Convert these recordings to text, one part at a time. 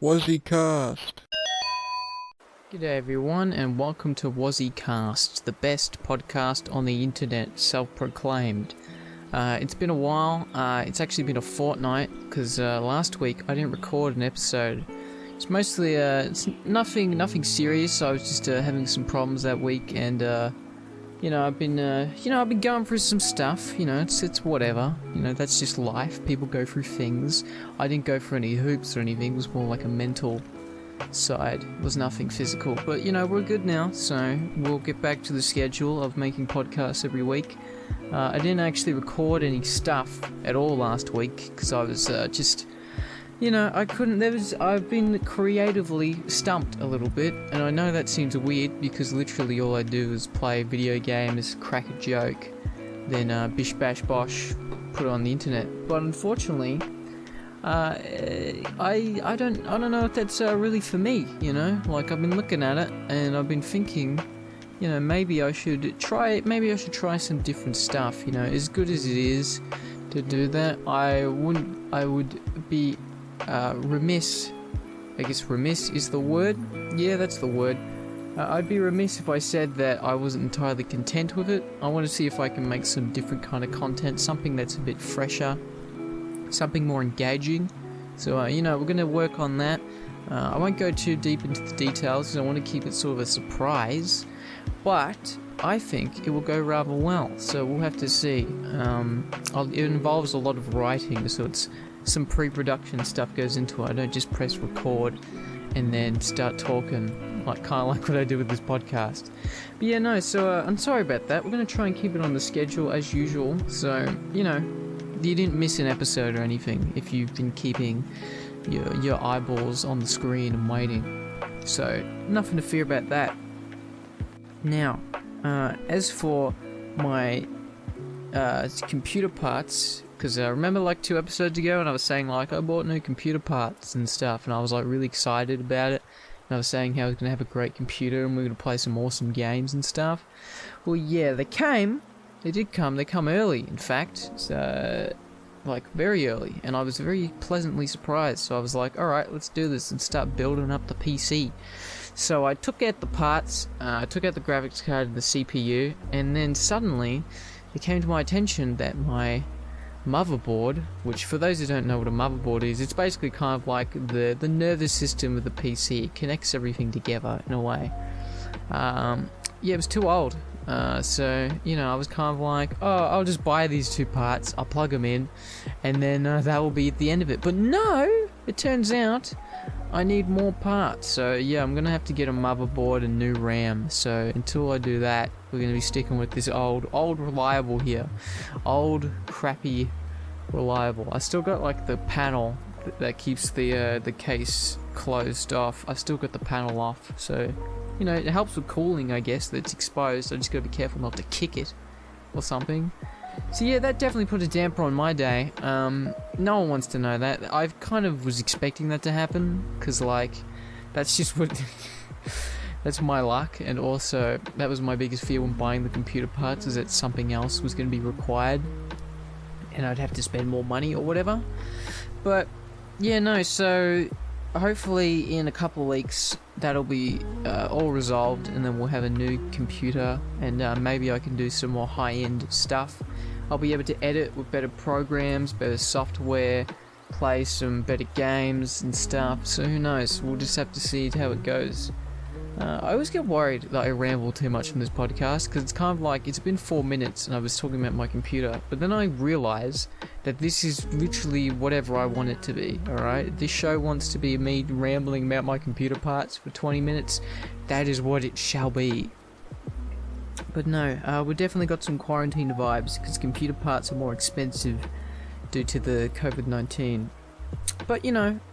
WozziCast. G'day everyone and welcome to WozziCast, the best podcast on the internet, self-proclaimed. It's been a while, it's actually been a fortnight, because last week I didn't record an episode. It's mostly, it's nothing serious. I was just having some problems that week, and I've been going through some stuff. It's whatever. That's just life. People go through things. I didn't go through any hoops or anything. It was more like a mental side. It was nothing physical. But we're good now, so we'll get back to the schedule of making podcasts every week. I didn't actually record any stuff at all last week because I was I couldn't. I've been creatively stumped a little bit, and I know that seems weird because literally all I do is play video games, crack a joke, then bish bash bosh, put it on the internet. But unfortunately, I don't know if that's really for me. Like I've been looking at it and I've been thinking, maybe I should try some different stuff. As good as it is to do that, I would be remiss. I guess remiss is the word. Yeah, that's the word. I'd be remiss if I said that I wasn't entirely content with it. I want to see if I can make some different kind of content, something that's a bit fresher, something more engaging. So, we're going to work on that. I won't go too deep into the details because I want to keep it sort of a surprise, but I think it will go rather well. So we'll have to see. It involves a lot of writing, so it's some pre-production stuff goes into it. I don't just press record and then start talking, kind of like what I do with this podcast. But so I'm sorry about that. We're going to try and keep it on the schedule as usual. So, you didn't miss an episode or anything if you've been keeping your eyeballs on the screen and waiting. So, nothing to fear about that. Now, as for my computer parts, because I remember like 2 episodes ago and I was saying I bought new computer parts and stuff, and I was really excited about it, and I was saying how I was going to have a great computer and we were going to play some awesome games and stuff. Well, yeah, they did come early, in fact, so, very early, and I was very pleasantly surprised. So I was like, alright, let's do this and start building up the PC. So I took out the parts, I took out the graphics card and the CPU, and then suddenly it came to my attention that my motherboard, which for those who don't know what a motherboard is, it's basically kind of like the nervous system of the PC. It connects everything together in a way. It was too old. So, I was kind of like, I'll just buy these 2 parts, I'll plug them in, and then that will be at the end of it. But no, it turns out I need more parts. So I'm going to have to get a motherboard and new RAM. So until I do that, we're going to be sticking with this old reliable here. Old, crappy, reliable. I still got the panel that keeps the case closed off. I still got the panel off. So, it helps with cooling, I guess, that it's exposed. I just got to be careful not to kick it or something. So that definitely put a damper on my day. No one wants to know that. I kind of was expecting that to happen, because that's just what that's my luck. And also that was my biggest fear when buying the computer parts, is that something else was going to be required and I'd have to spend more money or whatever. But so hopefully in a couple of weeks that'll be all resolved, and then we'll have a new computer, and maybe I can do some more high-end stuff. I'll be able to edit with better programs, better software, play some better games and stuff. So who knows? We'll just have to see how it goes. I always get worried that I ramble too much on this podcast, because it's kind of like, it's been 4 minutes and I was talking about my computer, but then I realize that this is literally whatever I want it to be, alright? This show wants to be me rambling about my computer parts for 20 minutes. That is what it shall be. But no, we've definitely got some quarantine vibes, because computer parts are more expensive due to the COVID-19. But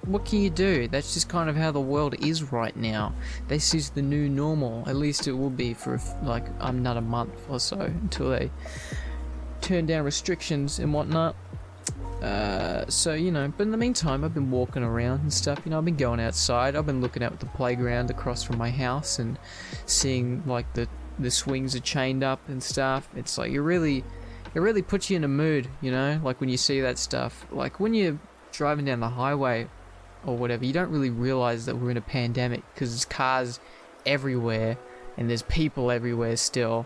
what can you do? That's just kind of how the world is right now. This is the new normal. At least it will be for another month or so, until they turn down restrictions and whatnot. But in the meantime, I've been walking around and stuff. I've been going outside. I've been looking out at the playground across from my house and seeing the swings are chained up and stuff. It's it really puts you in a mood, when you see that stuff. When you're driving down the highway or whatever, you don't really realize that we're in a pandemic because there's cars everywhere and there's people everywhere still.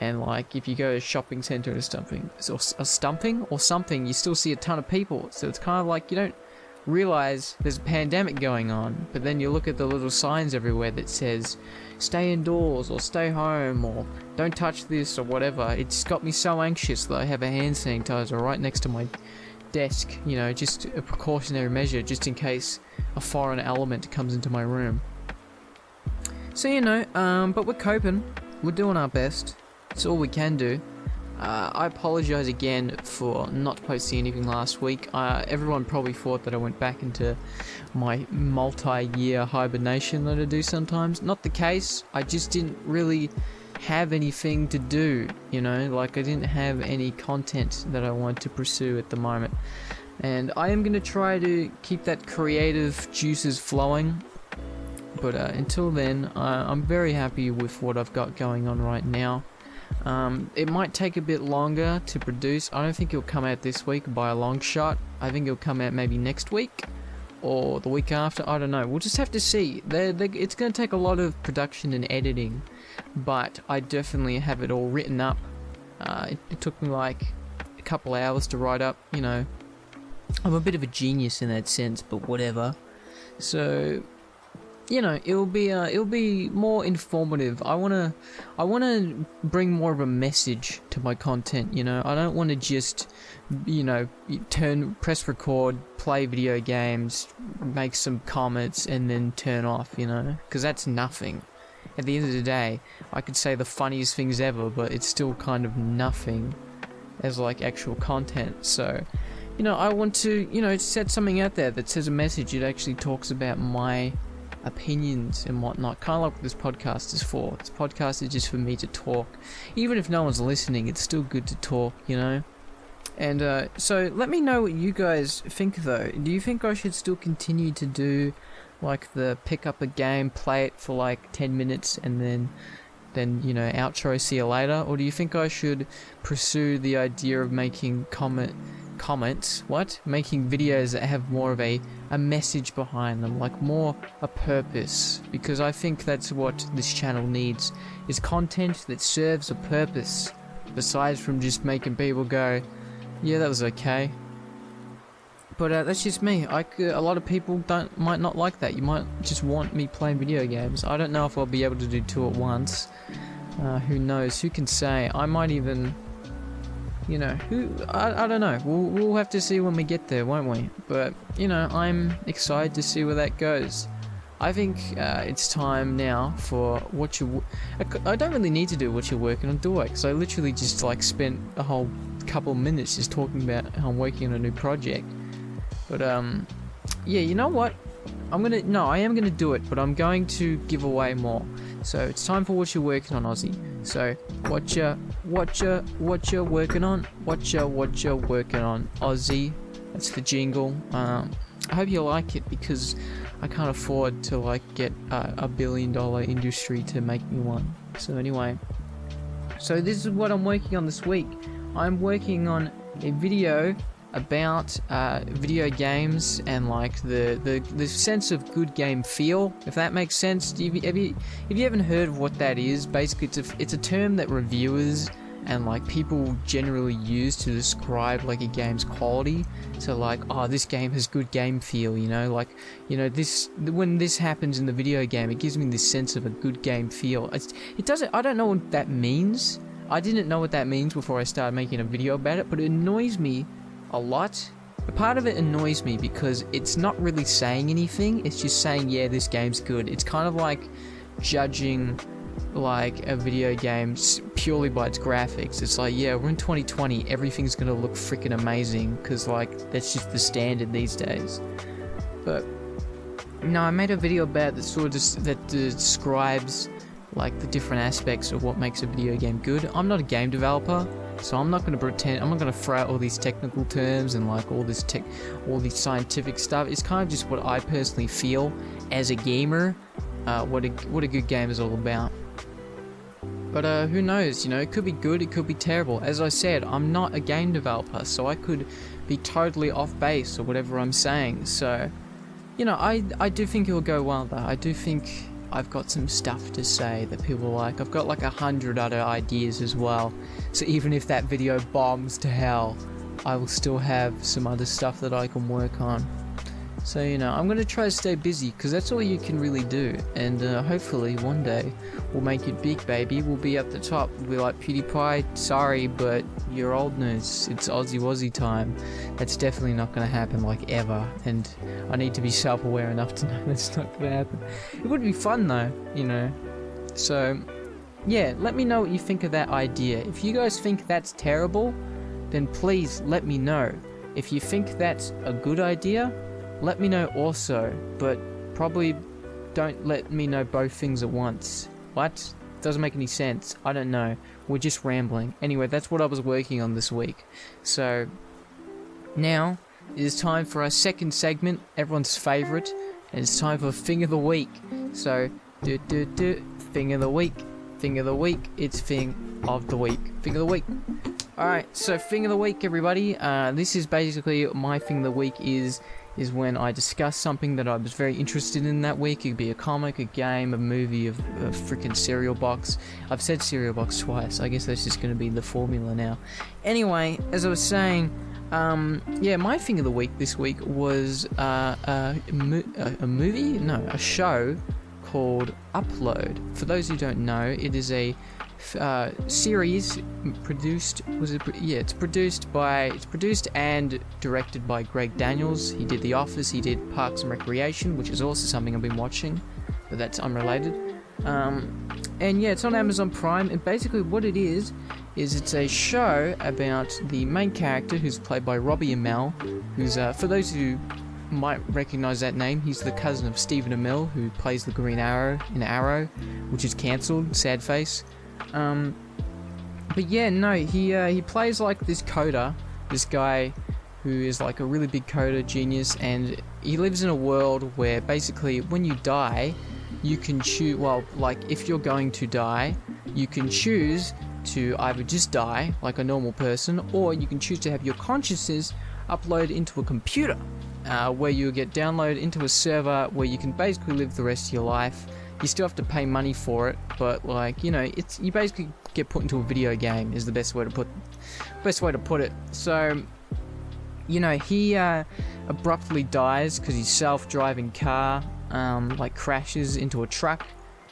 And like if you go to a shopping centre or something, you still see a ton of people. So it's kind of like you don't realize there's a pandemic going on, but then you look at the little signs everywhere that says stay indoors or stay home or don't touch this or whatever. It's got me so anxious that I have a hand sanitizer right next to my desk, you know, just a precautionary measure just in case a foreign element comes into my room. So, you know, but we're coping. We're doing our best. It's all we can do. I apologize again for not posting anything last week. Everyone probably thought that I went back into my multi-year hibernation that I do sometimes. Not the case. I just didn't really have anything to do, you know, like I didn't have any content that I wanted to pursue at the moment. And I am going to try to keep that creative juices flowing. But until then, I'm very happy with what I've got going on right now. It might take a bit longer to produce. I don't think it'll come out this week by a long shot. I think it'll come out maybe next week or the week after. I don't know. We'll just have to see. It's going to take a lot of production and editing, but I definitely have it all written up. It took me like a couple hours to write up. You know, I'm a bit of a genius in that sense, but whatever. So, you know, it'll be more informative. I wanna bring more of a message to my content. You know, I don't want to just, you know, press record, play video games, make some comments, and then turn off. You know, because that's nothing. At the end of the day, I could say the funniest things ever, but it's still kind of nothing as like actual content. So, you know, I want to, you know, set something out there that says a message. It actually talks about my opinions and whatnot, kind of like what this podcast is for. This podcast is just for me to talk. Even if no one's listening, it's still good to talk, you know? And so let me know what you guys think though. Do you think I should still continue to do like the pick up a game, play it for like 10 minutes and then you know, outro, see you later? Or do you think I should pursue the idea of making making videos that have more of a message behind them, like more a purpose? Because I think that's what this channel needs, is content that serves a purpose, besides from just making people go, yeah, that was okay. But that's just me. A lot of people might not like that. You might just want me playing video games. I don't know if I'll be able to do two at once. Who knows? Who can say? I might even, you know, I don't know. We'll have to see when we get there, won't we? But, you know, I'm excited to see where that goes. I think it's time now for what I don't really need to do what you're working on, do I? Because I literally just like spent a whole couple of minutes just talking about how I'm working on a new project. But yeah, you know what? I am gonna do it, but I'm going to give away more. So it's time for what you're working on, Aussie. So what you working on? What you working on, Aussie? That's the jingle. I hope you like it, because I can't afford to like get a $1 billion industry to make me one. So anyway, so this is what I'm working on this week. I'm working on a video about video games and like the sense of good game feel, if that makes sense. If you haven't heard of what that is, basically it's a term that reviewers and like people generally use to describe like a game's quality. So like, oh, this game has good game feel, you know, like, you know, when this happens in the video game, it gives me this sense of a good game feel. I don't know what that means. I didn't know what that means before I started making a video about it, but it annoys me a lot. A part of it annoys me because it's not really saying anything. It's just saying, yeah, this game's good. It's kind of like judging like a video game purely by its graphics. It's like, yeah, we're in 2020, everything's gonna look freaking amazing because like that's just the standard these days. But no, I made a video about that describes like the different aspects of what makes a video game good. I'm not a game developer, so I'm not going to pretend. I'm not going to throw out all these technical terms and like all this scientific stuff. It's kind of just what I personally feel as a gamer, what a good game is all about. But who knows? You know, it could be good, it could be terrible. As I said, I'm not a game developer, so I could be totally off base or whatever I'm saying. So, I do think it'll go well though. I do think I've got some stuff to say that people like. I've got like 100 other ideas as well. So even if that video bombs to hell, I will still have some other stuff that I can work on. So, I'm going to try to stay busy, because that's all you can really do. And hopefully one day we'll make it big, baby. We'll be at the top. We'll be like, PewDiePie, sorry, but you're old news. It's AussiWozzi time. That's definitely not going to happen, like, ever. And I need to be self-aware enough to know that's not going to happen. It would be fun, though, So, yeah, let me know what you think of that idea. If you guys think that's terrible, then please let me know. If you think that's a good idea, let me know also, but probably don't let me know both things at once. What? Doesn't make any sense. I don't know. We're just rambling. Anyway, that's what I was working on this week. So, now it is time for our second segment, everyone's favourite, and it's time for Thing of the Week. So, Thing of the Week. Thing of the Week. It's Thing of the Week. Thing of the Week. Alright, so Thing of the Week, everybody. This is basically my Thing of the Week is when I discuss something that I was very interested in that week. It could be a comic, a game, a movie, a freaking cereal box. I've said cereal box twice. I guess that's just going to be the formula now. Anyway, as I was saying, my Thing of the Week this week was a show called Upload. For those who don't know, it is a series produced. It's produced and directed by Greg Daniels. He did The Office. He did Parks and Recreation, which is also something I've been watching, but that's unrelated. It's on Amazon Prime. And basically, what it is it's a show about the main character, who's played by Robbie Amell. Who's for those who might recognize that name, he's the cousin of Stephen Amell, who plays the Green Arrow in Arrow, which is cancelled. Sad face. He plays like this coder, this guy who is like a really big coder genius, and he lives in a world where basically when you die, you can choose, if you're going to die, you can choose to either just die like a normal person, or you can choose to have your consciousness upload into a computer, where you get downloaded into a server where you can basically live the rest of your life. You still have to pay money for it, but you basically get put into a video game is the best way to put it. So, he abruptly dies because his self-driving car crashes into a truck,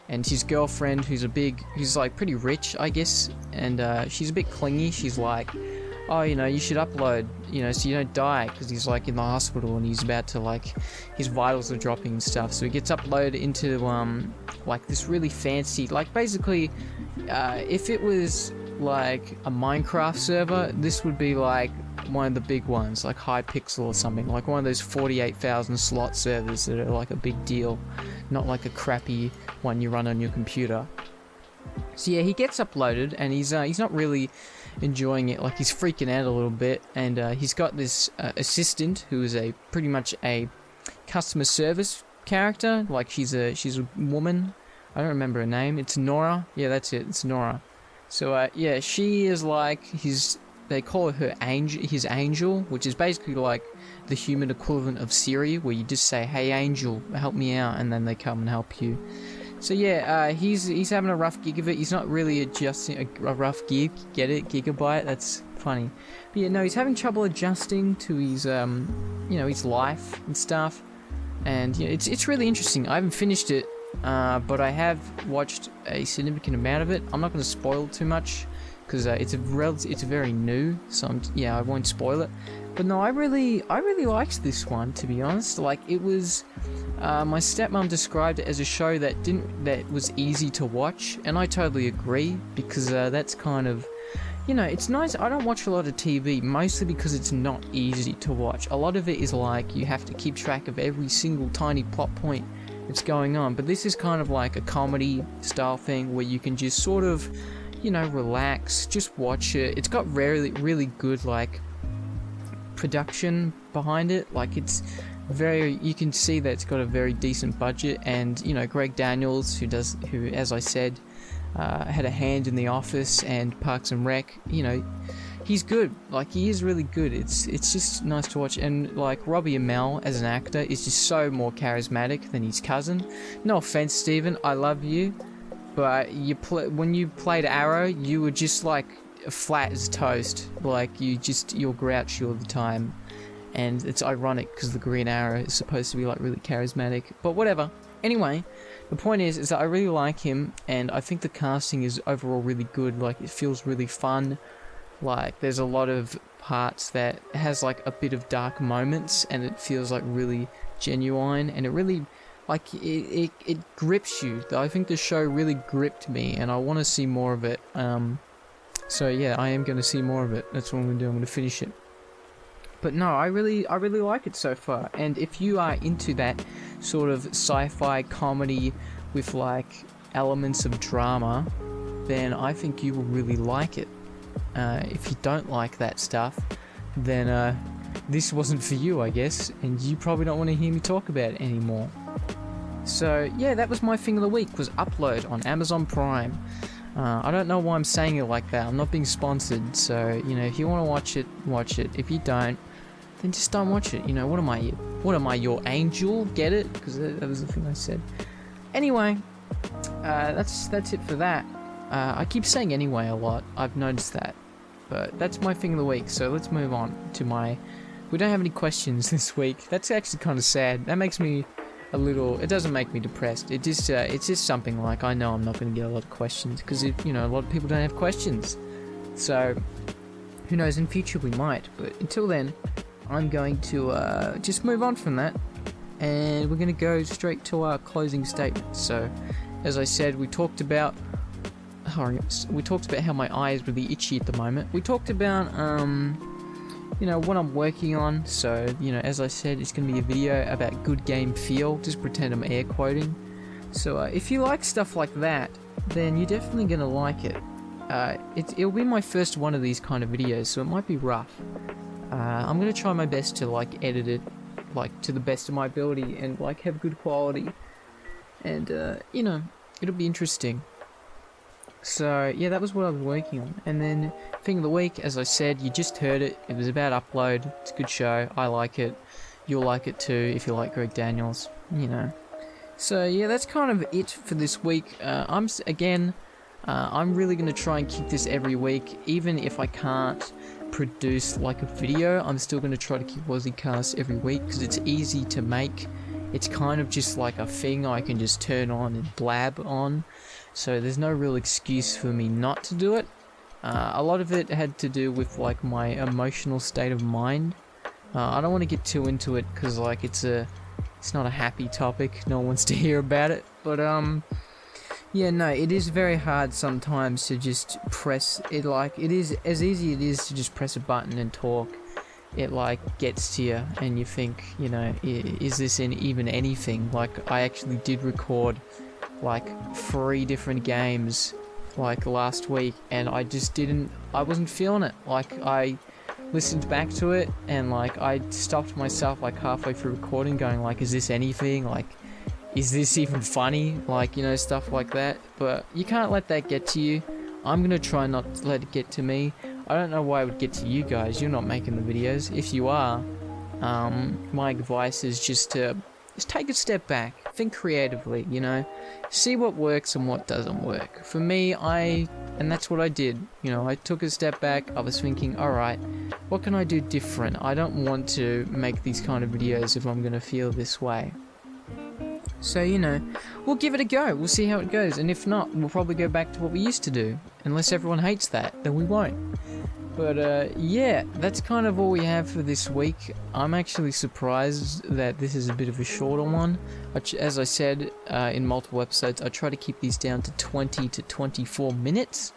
and his girlfriend, who's pretty rich, I guess, and she's a bit clingy. She's like, oh, you should upload, so you don't die, because he's in the hospital and he's about to his vitals are dropping and stuff. So he gets uploaded into this really fancy, basically, if it was a Minecraft server, this would be one of the big ones, like Hypixel or something, like one of those 48,000 slot servers that are a big deal, not like a crappy one you run on your computer. So yeah, he gets uploaded, and he's not really enjoying it. He's freaking out a little bit, and he's got this assistant who is pretty much a customer service character. She's a woman. I don't remember her name. It's Nora. Yeah, that's it. It's Nora. So she is they call her his angel, which is basically the human equivalent of Siri, where you just say, "Hey angel, help me out," and then they come and help you. So he's having a rough gig of it. He's not really adjusting a rough gig. Get it? Gigabyte? That's funny. But he's having trouble adjusting to his his life and stuff. And it's really interesting. I haven't finished it, but I have watched a significant amount of it. I'm not going to spoil too much because it's very new. So I won't spoil it. But no, I really liked this one, to be honest. It was, my stepmom described it as a show that was easy to watch, and I totally agree, because that's kind of, it's nice. I don't watch a lot of TV, mostly because it's not easy to watch. A lot of it is you have to keep track of every single tiny plot point that's going on, but this is kind of like a comedy style thing where you can just sort of, relax, just watch it. It's got really good, production behind it. You can see that it's got a very decent budget, and Greg Daniels, who as I said, had a hand in The Office and Parks and Rec, he's good. Like, he is really good. It's just nice to watch. And like Robbie Amell as an actor is just so more charismatic than his cousin. No offense, Steven, I love you, but when you played Arrow, you were just like flat as toast. Like, you're grouchy all the time. And it's ironic because the Green Arrow is supposed to be like really charismatic, but whatever. Anyway, the point is that I really like him, and I think the casting is overall really good. Like, it feels really fun. Like, there's a lot of parts that has like a bit of dark moments, and it feels like really genuine, and it really, like, it grips you. I think the show really gripped me, and I want to see more of it. So yeah, I am going to see more of it. That's what I'm going to do. I'm going to finish it. But no, I really like it so far. And if you are into that sort of sci-fi comedy with like elements of drama, then I think you will really like it. If you don't like that stuff, then this wasn't for you, I guess, and you probably don't want to hear me talk about it anymore. So yeah, that was my thing of the week, was Upload on Amazon Prime. I don't know why I'm saying it like that. I'm not being sponsored, so, you know, if you want to watch it, watch it. If you don't, then just don't watch it. You know, what am I, your angel? Get it? Because that was the thing I said. Anyway, that's it for that. I keep saying anyway a lot. I've noticed that. But that's my thing of the week, so let's move on to my... We don't have any questions this week. That's actually kind of sad. That makes me a little... It doesn't make me depressed. It's just something like, I know I'm not going to get a lot of questions, because, you know, a lot of people don't have questions. So, who knows, in future we might. But until then, I'm going to just move on from that, and we're going to go straight to our closing statement. So, as I said, we talked about how my eye is really itchy at the moment. We talked about, you know, what I'm working on. So, you know, as I said, it's going to be a video about good game feel. Just pretend I'm air quoting. So, if you like stuff like that, then you're definitely going to like it. It'll be my first one of these kind of videos, so it might be rough. I'm going to try my best to, like, edit it, like, to the best of my ability, and, like, have good quality. And, you know, it'll be interesting. So, yeah, that was what I was working on. And then, thing of the week, as I said, you just heard it. It was about Upload. It's a good show. I like it. You'll like it too, if you like Greg Daniels, you know. So, yeah, that's kind of it for this week. I'm really going to try and keep this every week, even if I can't produce like a video. I'm still going to try to keep WozziCast every week, because it's easy to make. It's kind of just like a thing I can just turn on and blab on, so there's no real excuse for me not to do it. A lot of it had to do with like my emotional state of mind. I don't want to get too into it, because like it's not a happy topic. No one wants to hear about it, but yeah, no, it is very hard sometimes to just press it. Like, it is as easy it is to just press a button and talk. It like gets to you, and you think, you know, is this even anything? Like, I actually did record like 3 different games like last week, and I wasn't feeling it. Like, I listened back to it, and like I stopped myself like halfway through recording, going like, is this anything? Like, is this even funny? Like, you know, stuff like that. But you can't let that get to you. I'm gonna try not to let it get to me. I don't know why it would get to you guys. You're not making the videos. If you are, my advice is just take a step back. Think creatively, you know. See what works and what doesn't work. For me, and that's what I did. You know, I took a step back. I was thinking, alright, what can I do different? I don't want to make these kind of videos if I'm gonna feel this way. So, you know, we'll give it a go. We'll see how it goes. And if not, we'll probably go back to what we used to do. Unless everyone hates that, then we won't. But, yeah, that's kind of all we have for this week. I'm actually surprised that this is a bit of a shorter one. As I said in multiple episodes, I try to keep these down to 20 to 24 minutes,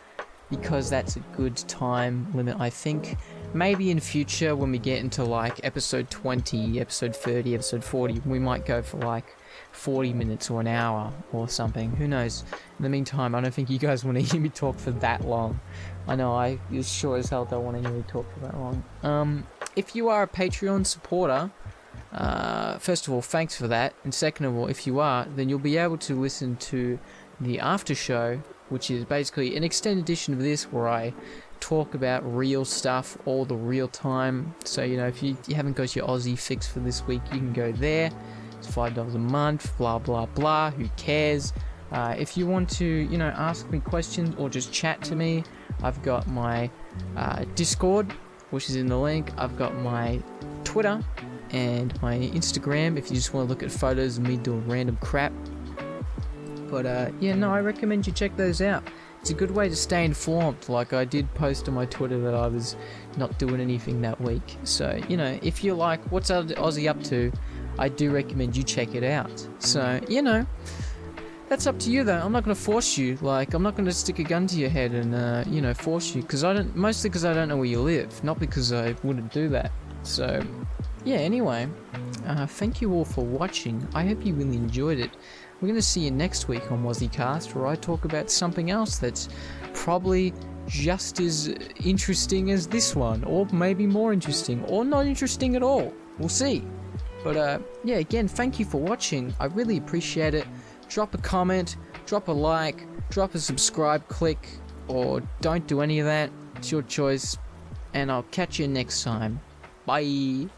because that's a good time limit, I think. Maybe in future, when we get into, like, episode 20, episode 30, episode 40, we might go for, like, 40 minutes or an hour or something. Who knows? In the meantime, I don't think you guys want to hear me talk for that long. I know, I sure as hell don't want to hear me talk for that long. If you are a Patreon supporter, first of all, thanks for that. And second of all, if you are, then you'll be able to listen to the after show, which is basically an extended edition of this, where I talk about real stuff all the real time. So, you know, if you haven't got your Aussie fix for this week, you can go there. It's $5 a month, blah, blah, blah. Who cares? If you want to, you know, ask me questions or just chat to me, I've got my Discord, which is in the link. I've got my Twitter and my Instagram if you just want to look at photos of me doing random crap. But yeah, no, I recommend you check those out. It's a good way to stay informed. Like, I did post on my Twitter that I was not doing anything that week. So, you know, if you like what's Aussie up to, I do recommend you check it out. So, you know, that's up to you though. I'm not going to force you. Like, I'm not going to stick a gun to your head and, you know, force you. Mostly because I don't know where you live. Not because I wouldn't do that. So, yeah, anyway. Thank you all for watching. I hope you really enjoyed it. We're going to see you next week on WozziCast, where I talk about something else that's probably just as interesting as this one, or maybe more interesting, or not interesting at all. We'll see. But yeah, again, thank you for watching. I really appreciate it. Drop a comment, drop a like, drop a subscribe, click, or don't do any of that. It's your choice. And I'll catch you next time. Bye.